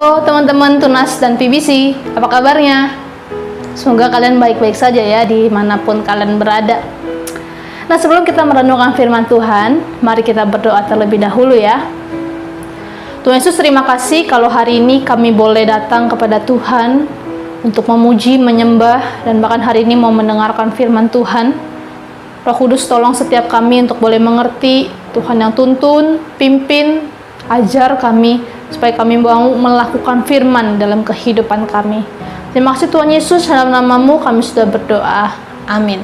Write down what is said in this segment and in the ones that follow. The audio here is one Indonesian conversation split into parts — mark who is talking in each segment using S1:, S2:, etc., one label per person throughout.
S1: Halo teman-teman Tunas dan PBC, apa kabarnya? Semoga kalian baik-baik saja ya dimanapun kalian berada. Nah, sebelum kita merenungkan firman Tuhan, mari kita berdoa terlebih dahulu ya. Tuhan Yesus, terima kasih kalau hari ini kami boleh datang kepada Tuhan untuk memuji, menyembah, dan bahkan hari ini mau mendengarkan firman Tuhan. Roh Kudus, tolong setiap kami untuk boleh mengerti, Tuhan yang tuntun, pimpin, ajar kami, supaya kami mau melakukan firman dalam kehidupan kami. Terima kasih Tuhan Yesus, dalam nama-Mu kami sudah berdoa. Amin.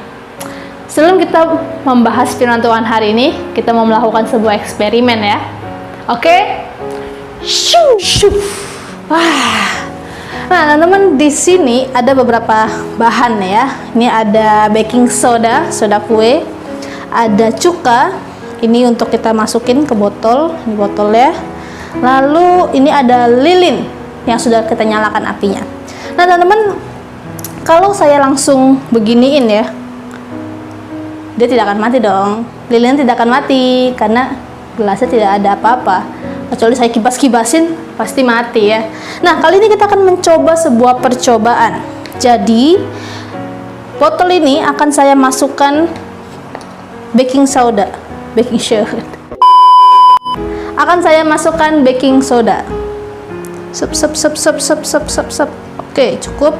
S1: Sebelum kita membahas firman Tuhan hari ini, kita mau melakukan sebuah eksperimen ya. Oke? Wah. Nah, teman-teman, di sini ada beberapa bahan ya. Ini ada baking soda, soda kue, ada cuka. Ini untuk kita masukin ke botol, ini botolnya. Lalu ini ada lilin yang sudah kita nyalakan apinya. Nah teman-teman, kalau saya langsung beginiin ya, dia tidak akan mati dong. Lilin tidak akan mati karena gelasnya tidak ada apa-apa. Kecuali saya kibas-kibasin, pasti mati ya. Nah, kali ini kita akan mencoba sebuah percobaan. Jadi botol ini akan saya masukkan baking soda. Akan saya masukkan baking soda. Sep. Oke, cukup.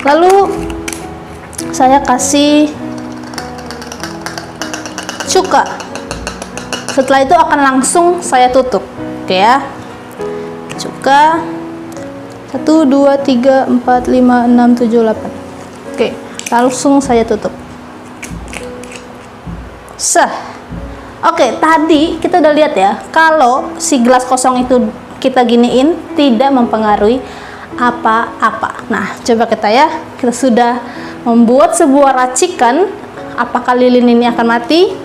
S1: Lalu saya kasih cuka. Setelah itu akan langsung saya tutup. Oke ya. Cuka 1 2 3 4 5 6 7 8. Oke, langsung saya tutup. Oke, tadi kita udah lihat ya, kalau si gelas kosong itu kita giniin tidak mempengaruhi apa-apa. Nah, coba kita sudah membuat sebuah racikan. Apakah lilin ini akan mati?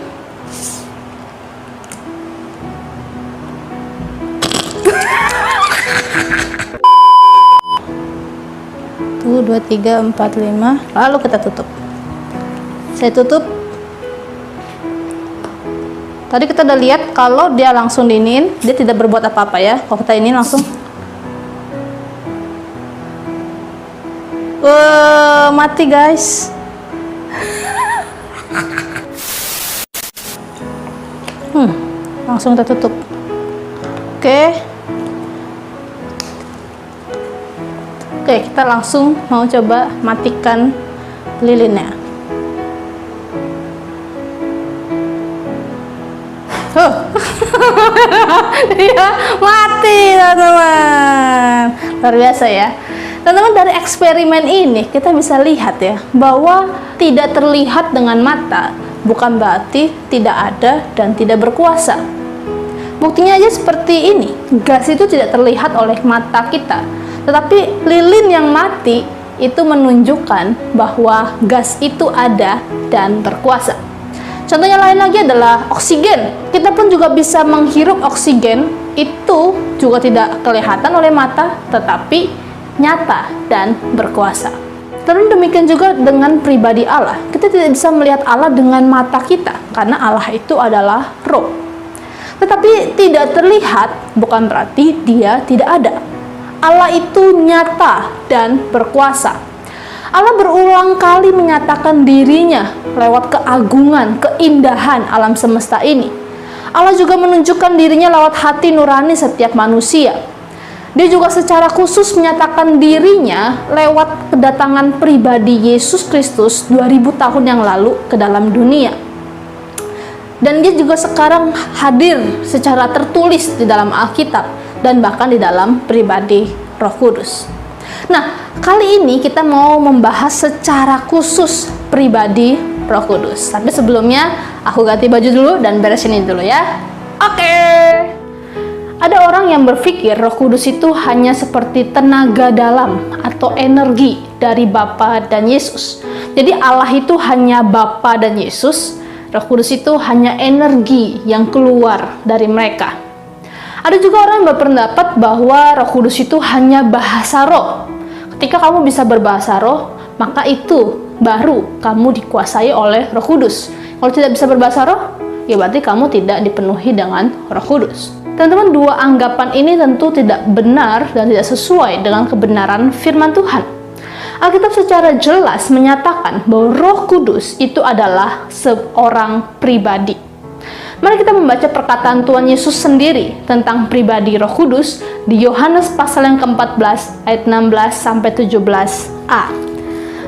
S1: Tuh, 2, 3, 4, 5. Lalu kita tutup. Saya tutup. Tadi kita udah lihat kalau dia langsung dingin, dia tidak berbuat apa-apa ya. Kalau kita ini langsung, mati guys. Langsung kita tutup. Oke, kita langsung mau coba matikan lilinnya. Dia mati teman-teman. Luar biasa ya teman-teman. Dari eksperimen ini kita bisa lihat ya, bahwa tidak terlihat dengan mata bukan berarti tidak ada dan tidak berkuasa. Buktinya aja seperti ini, gas itu tidak terlihat oleh mata kita, tetapi lilin yang mati itu menunjukkan bahwa gas itu ada dan berkuasa. Contohnya lain lagi adalah oksigen. Kita pun juga bisa menghirup oksigen, itu juga tidak kelihatan oleh mata, tetapi nyata dan berkuasa. Dan demikian juga dengan pribadi Allah. Kita tidak bisa melihat Allah dengan mata kita, karena Allah itu adalah roh. Tetapi tidak terlihat bukan berarti dia tidak ada. Allah itu nyata dan berkuasa. Allah berulang kali menyatakan dirinya lewat keagungan, keindahan alam semesta ini. Allah juga menunjukkan dirinya lewat hati nurani setiap manusia. Dia juga secara khusus menyatakan dirinya lewat kedatangan pribadi Yesus Kristus 2000 tahun yang lalu ke dalam dunia. Dan dia juga sekarang hadir secara tertulis di dalam Alkitab dan bahkan di dalam pribadi Roh Kudus. Nah, kali ini kita mau membahas secara khusus pribadi Roh Kudus. Tapi sebelumnya aku ganti baju dulu dan beresin ini dulu ya. Oke. Ada orang yang berpikir Roh Kudus itu hanya seperti tenaga dalam atau energi dari Bapa dan Yesus. Jadi Allah itu hanya Bapa dan Yesus, Roh Kudus itu hanya energi yang keluar dari mereka. Ada juga orang yang berpendapat bahwa Roh Kudus itu hanya bahasa roh. Ketika kamu bisa berbahasa roh, maka itu baru kamu dikuasai oleh Roh Kudus. Kalau tidak bisa berbahasa roh, ya berarti kamu tidak dipenuhi dengan Roh Kudus. Teman-teman, dua anggapan ini tentu tidak benar dan tidak sesuai dengan kebenaran firman Tuhan. Alkitab secara jelas menyatakan bahwa Roh Kudus itu adalah seorang pribadi. Mari kita membaca perkataan Tuhan Yesus sendiri tentang pribadi Roh Kudus di Yohanes pasal yang ke-14 ayat 16 sampai 17a.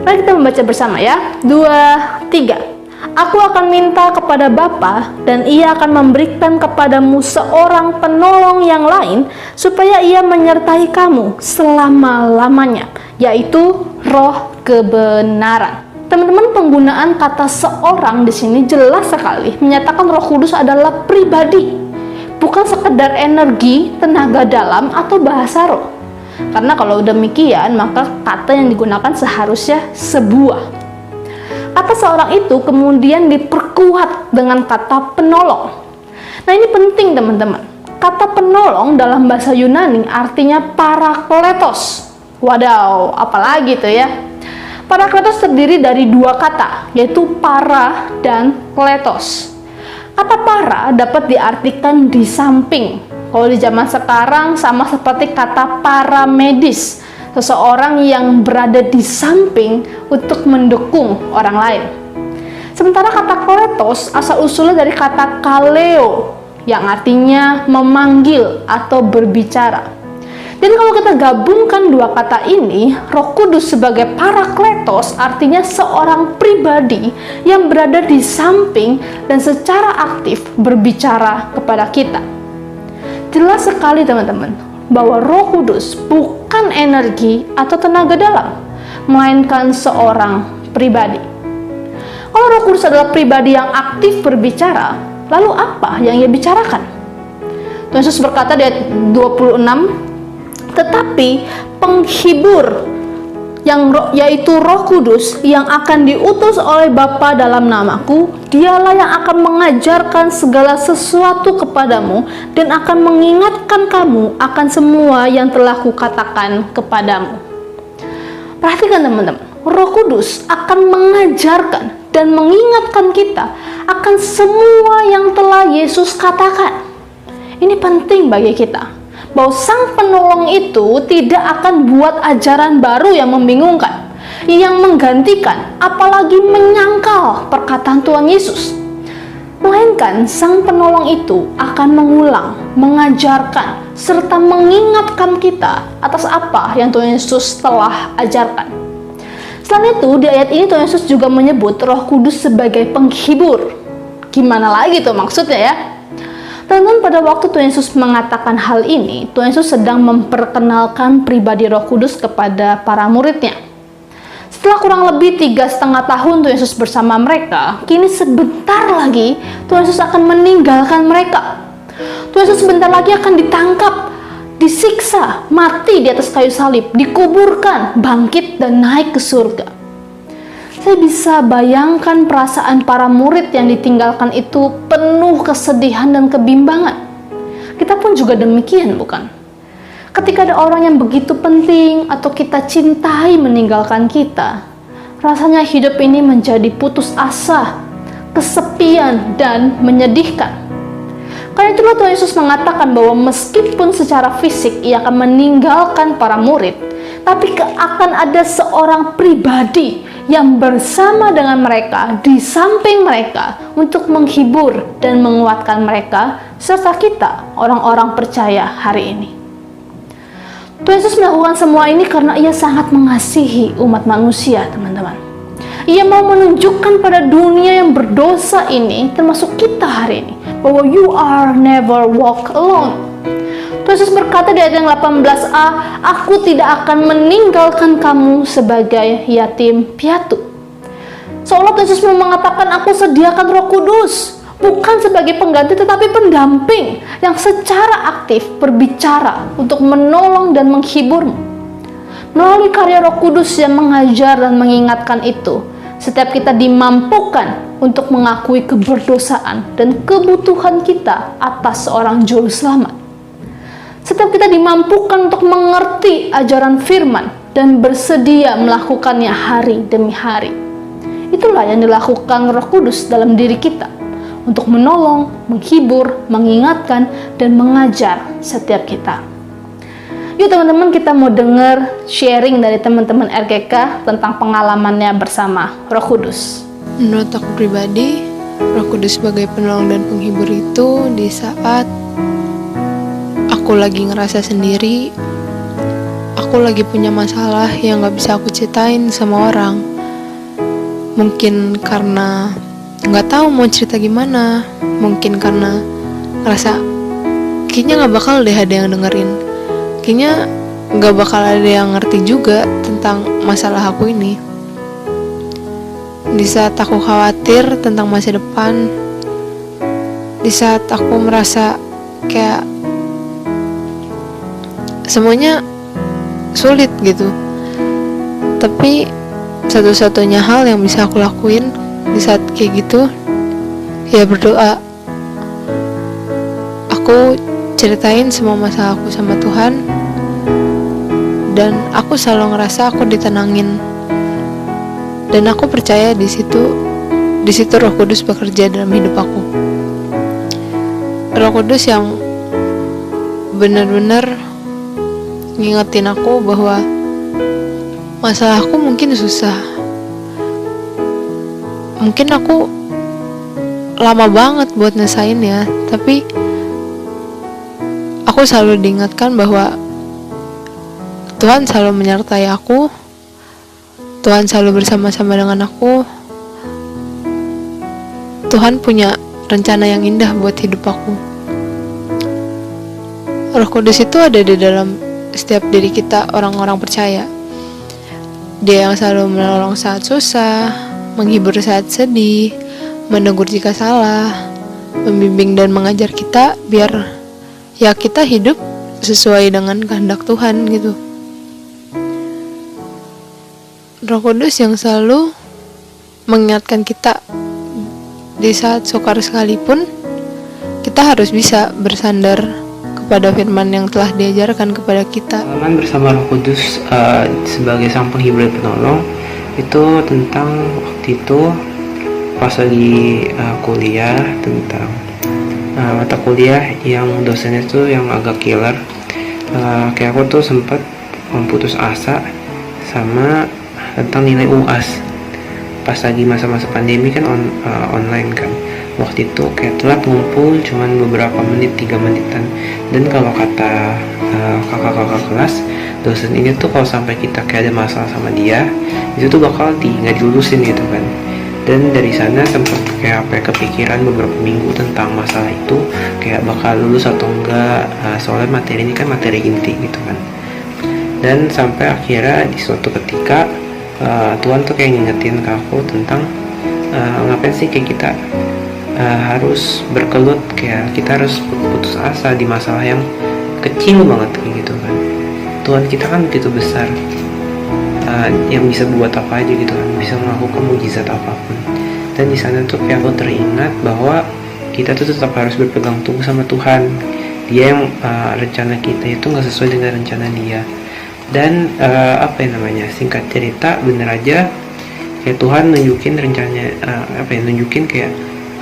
S1: Mari kita membaca bersama ya. 2, 3. Aku akan minta kepada Bapa dan Ia akan memberikan kepadamu seorang penolong yang lain supaya Ia menyertai kamu selama-lamanya, yaitu Roh kebenaran. Teman-teman, penggunaan kata seorang di sini jelas sekali menyatakan Roh Kudus adalah pribadi, bukan sekedar energi, tenaga dalam, atau bahasa roh. Karena kalau demikian, maka kata yang digunakan seharusnya sebuah. Kata seorang itu kemudian diperkuat dengan kata penolong. Nah, ini penting teman-teman. Kata penolong dalam bahasa Yunani artinya parakletos. Wadaw, apalagi tuh ya. Parakletos terdiri dari dua kata, yaitu para dan kletos. Kata para dapat diartikan di samping. Kalau di zaman sekarang sama seperti kata paramedis, seseorang yang berada di samping untuk mendukung orang lain. Sementara kata kletos asal-usulnya dari kata kaleo yang artinya memanggil atau berbicara. Dan kalau kita gabungkan dua kata ini, Roh Kudus sebagai parakletos artinya seorang pribadi yang berada di samping dan secara aktif berbicara kepada kita. Jelas sekali teman-teman, bahwa Roh Kudus bukan energi atau tenaga dalam, melainkan seorang pribadi. Kalau Roh Kudus adalah pribadi yang aktif berbicara, lalu apa yang ia bicarakan? Tuhan Yesus berkata di ayat 26, tetapi penghibur yaitu Roh Kudus yang akan diutus oleh Bapa dalam namaku, dialah yang akan mengajarkan segala sesuatu kepadamu dan akan mengingatkan kamu akan semua yang telah kukatakan kepadamu. Perhatikan teman-teman, Roh Kudus akan mengajarkan dan mengingatkan kita akan semua yang telah Yesus katakan. Ini penting bagi kita, bahwa Sang Penolong itu tidak akan buat ajaran baru yang membingungkan, yang menggantikan, apalagi menyangkal perkataan Tuhan Yesus. Melainkan Sang Penolong itu akan mengulang, mengajarkan, serta mengingatkan kita atas apa yang Tuhan Yesus telah ajarkan. Selain itu, di ayat ini Tuhan Yesus juga menyebut Roh Kudus sebagai penghibur. Gimana lagi tuh maksudnya ya? Teman-teman, pada waktu Tuhan Yesus mengatakan hal ini, Tuhan Yesus sedang memperkenalkan pribadi Roh Kudus kepada para muridnya. Setelah kurang lebih 3,5 tahun Tuhan Yesus bersama mereka, kini sebentar lagi Tuhan Yesus akan meninggalkan mereka. Tuhan Yesus sebentar lagi akan ditangkap, disiksa, mati di atas kayu salib, dikuburkan, bangkit, dan naik ke surga. Saya bisa bayangkan perasaan para murid yang ditinggalkan itu penuh kesedihan dan kebimbangan. Kita pun juga demikian, bukan? Ketika ada orang yang begitu penting atau kita cintai meninggalkan kita, rasanya hidup ini menjadi putus asa, kesepian, dan menyedihkan. Karena itulah Tuhan Yesus mengatakan bahwa meskipun secara fisik ia akan meninggalkan para murid, tapi akan ada seorang pribadi yang bersama dengan mereka, di samping mereka, untuk menghibur dan menguatkan mereka, serta kita, orang-orang percaya hari ini. Tuhan Yesus melakukan semua ini karena Ia sangat mengasihi umat manusia, teman-teman. Ia mau menunjukkan pada dunia yang berdosa ini, termasuk kita hari ini, bahwa you are never walk alone. Tuhan Yesus berkata di ayat yang 18a, aku tidak akan meninggalkan kamu sebagai yatim piatu. Seolah Tuhan Yesus mau mengatakan, aku sediakan Roh Kudus, bukan sebagai pengganti tetapi pendamping yang secara aktif berbicara untuk menolong dan menghiburmu. Melalui karya Roh Kudus yang mengajar dan mengingatkan itu, setiap kita dimampukan untuk mengakui keberdosaan dan kebutuhan kita atas seorang juru selamat. Setiap kita dimampukan untuk mengerti ajaran firman dan bersedia melakukannya hari demi hari. Itulah yang dilakukan Roh Kudus dalam diri kita, untuk menolong, menghibur, mengingatkan, dan mengajar setiap kita. Yuk teman-teman, kita mau dengar sharing dari teman-teman RGK tentang pengalamannya bersama Roh Kudus.
S2: Menurut aku pribadi, Roh Kudus sebagai penolong dan penghibur itu di saat aku lagi ngerasa sendiri, aku lagi punya masalah yang gak bisa aku ceritain sama orang. Mungkin karena gak tahu mau cerita gimana, mungkin karena ngerasa kayaknya gak bakal deh ada yang dengerin, kayaknya gak bakal ada yang ngerti juga tentang masalah aku ini. Di saat aku khawatir tentang masa depan, di saat aku merasa kayak semuanya sulit gitu, tapi satu-satunya hal yang bisa aku lakuin di saat kayak gitu ya berdoa. Aku ceritain semua masalah aku sama Tuhan, dan aku selalu ngerasa aku ditenangin, dan aku percaya di situ Roh Kudus bekerja dalam hidup aku. Roh Kudus yang benar-benar ngingetin aku bahwa masalahku mungkin susah, mungkin aku lama banget buat nyesain ya, tapi aku selalu diingatkan bahwa Tuhan selalu menyertai aku, Tuhan selalu bersama-sama dengan aku, Tuhan punya rencana yang indah buat hidup aku. Roh Kudus itu ada di dalam setiap diri kita, orang-orang percaya. Dia yang selalu menolong saat susah, menghibur saat sedih, menegur jika salah, membimbing dan mengajar kita biar ya kita hidup sesuai dengan kehendak Tuhan gitu. Roh Kudus yang selalu mengingatkan kita di saat sukar sekalipun, kita harus bisa bersandar kepada firman yang telah diajarkan kepada kita.
S3: Pengalaman bersama Roh Kudus sebagai sang penghibur dan penolong itu tentang waktu itu pas lagi kuliah, tentang mata kuliah yang dosennya tuh yang agak killer. Kayak aku tuh sempat putus asa sama tentang nilai UAS pas lagi masa-masa pandemi kan online kan. Waktu itu kayak telat ngumpul cuman beberapa menit, 3 menitan. Dan kalau kata kakak-kakak kelas, dosen ini tuh kalau sampai kita kayak ada masalah sama dia, itu tuh bakal nggak dilulusin gitu kan. Dan dari sana sempat kayak kepikiran beberapa minggu tentang masalah itu, kayak bakal lulus atau enggak, soalnya materi ini kan materi inti gitu kan. Dan sampai akhirnya di suatu ketika Tuhan tuh kayak ngingetin ke aku tentang ngapain sih kayak kita harus berkelut, kayak kita harus putus asa di masalah yang kecil banget kayak gitu kan. Tuhan kita kan begitu besar, yang bisa buat apa aja gitu kan, bisa melakukan mujizat apapun. Dan di sana tuh kayak aku teringat bahwa kita tuh tetap harus berpegang teguh sama Tuhan. Dia yang rencana kita itu nggak sesuai dengan rencana Dia. Dan singkat cerita, bener aja kayak Tuhan nunjukin rencananya, nunjukin kayak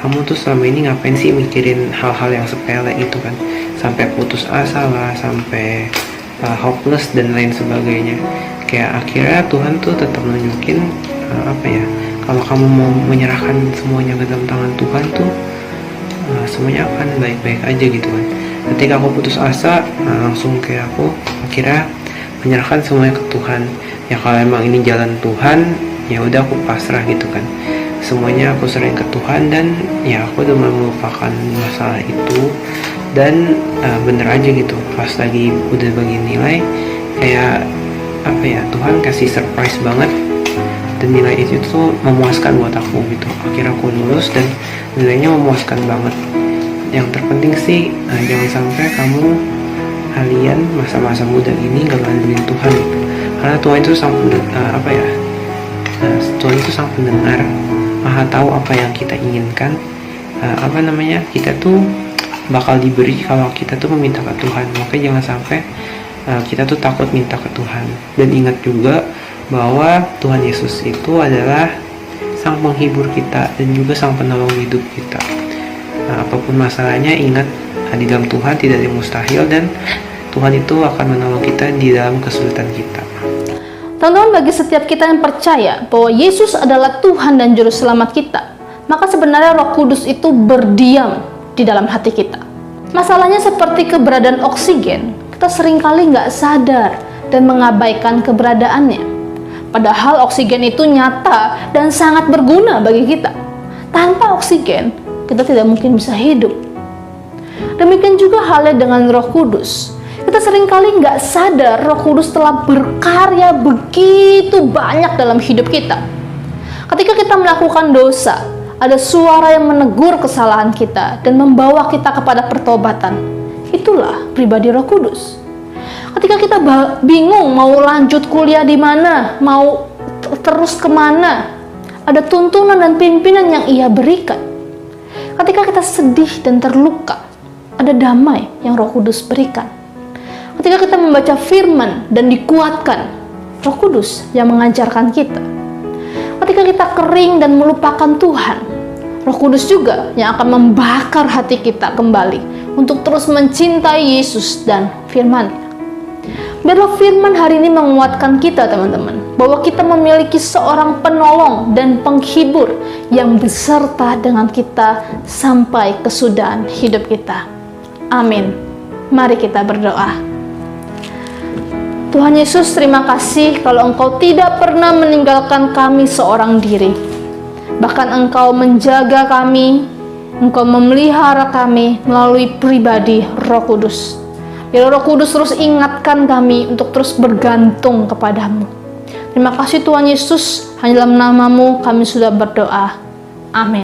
S3: kamu tuh selama ini ngapain sih mikirin hal-hal yang sepele gitu kan, sampai putus asa lah, sampai hopeless dan lain sebagainya. Kayak akhirnya Tuhan tuh tetap nunjukin kalau kamu mau menyerahkan semuanya ke dalam tangan Tuhan tuh semuanya akan baik-baik aja gitu kan. Ketika aku putus asa, langsung kayak aku akhirnya menyerahkan semuanya ke Tuhan. Ya kalau emang ini jalan Tuhan, ya udah aku pasrah gitu kan. Semuanya aku serahin ke Tuhan, dan ya aku udah melupakan masalah itu. Dan bener aja gitu, pas lagi udah bagi nilai, kayak Tuhan kasih surprise banget, dan nilai itu tuh memuaskan buat aku gitu. Akhirnya aku lulus dan nilainya memuaskan banget. Yang terpenting sih jangan sampai kalian masa-masa muda ini gak ngandelin Tuhan gitu. Karena Tuhan itu Tuhan itu sang pendengar, Maha tahu apa yang kita inginkan. Kita tuh bakal diberi kalau kita tuh meminta ke Tuhan. Makanya jangan sampai kita tuh takut minta ke Tuhan. Dan ingat juga bahwa Tuhan Yesus itu adalah sang penghibur kita dan juga sang penolong hidup kita. apapun masalahnya, ingat di dalam Tuhan tidak ada yang mustahil, dan Tuhan itu akan menolong kita di dalam kesulitan kita.
S1: Teman-teman, bagi setiap kita yang percaya bahwa Yesus adalah Tuhan dan Juru Selamat kita, maka sebenarnya Roh Kudus itu berdiam di dalam hati kita. Masalahnya seperti keberadaan oksigen, kita seringkali nggak sadar dan mengabaikan keberadaannya. Padahal oksigen itu nyata dan sangat berguna bagi kita. Tanpa oksigen, kita tidak mungkin bisa hidup. Demikian juga halnya dengan Roh Kudus. Kita seringkali nggak sadar Roh Kudus telah berkarya begitu banyak dalam hidup kita. Ketika kita melakukan dosa, ada suara yang menegur kesalahan kita dan membawa kita kepada pertobatan. Itulah pribadi Roh Kudus. Ketika kita bingung mau lanjut kuliah di mana, mau terus kemana, ada tuntunan dan pimpinan yang Ia berikan. Ketika kita sedih dan terluka, ada damai yang Roh Kudus berikan. Ketika kita membaca firman dan dikuatkan, Roh Kudus yang mengajarkan kita. Ketika kita kering dan melupakan Tuhan, Roh Kudus juga yang akan membakar hati kita kembali untuk terus mencintai Yesus dan firman-Nya. Biarlah firman hari ini menguatkan kita, teman-teman, bahwa kita memiliki seorang penolong dan penghibur yang beserta dengan kita sampai kesudahan hidup kita. Amin. Mari kita berdoa. Tuhan Yesus, terima kasih kalau Engkau tidak pernah meninggalkan kami seorang diri. Bahkan Engkau menjaga kami, Engkau memelihara kami melalui pribadi Roh Kudus. Biar Roh Kudus terus ingatkan kami untuk terus bergantung kepadamu. Terima kasih Tuhan Yesus, hanya dalam nama-Mu kami sudah berdoa. Amin.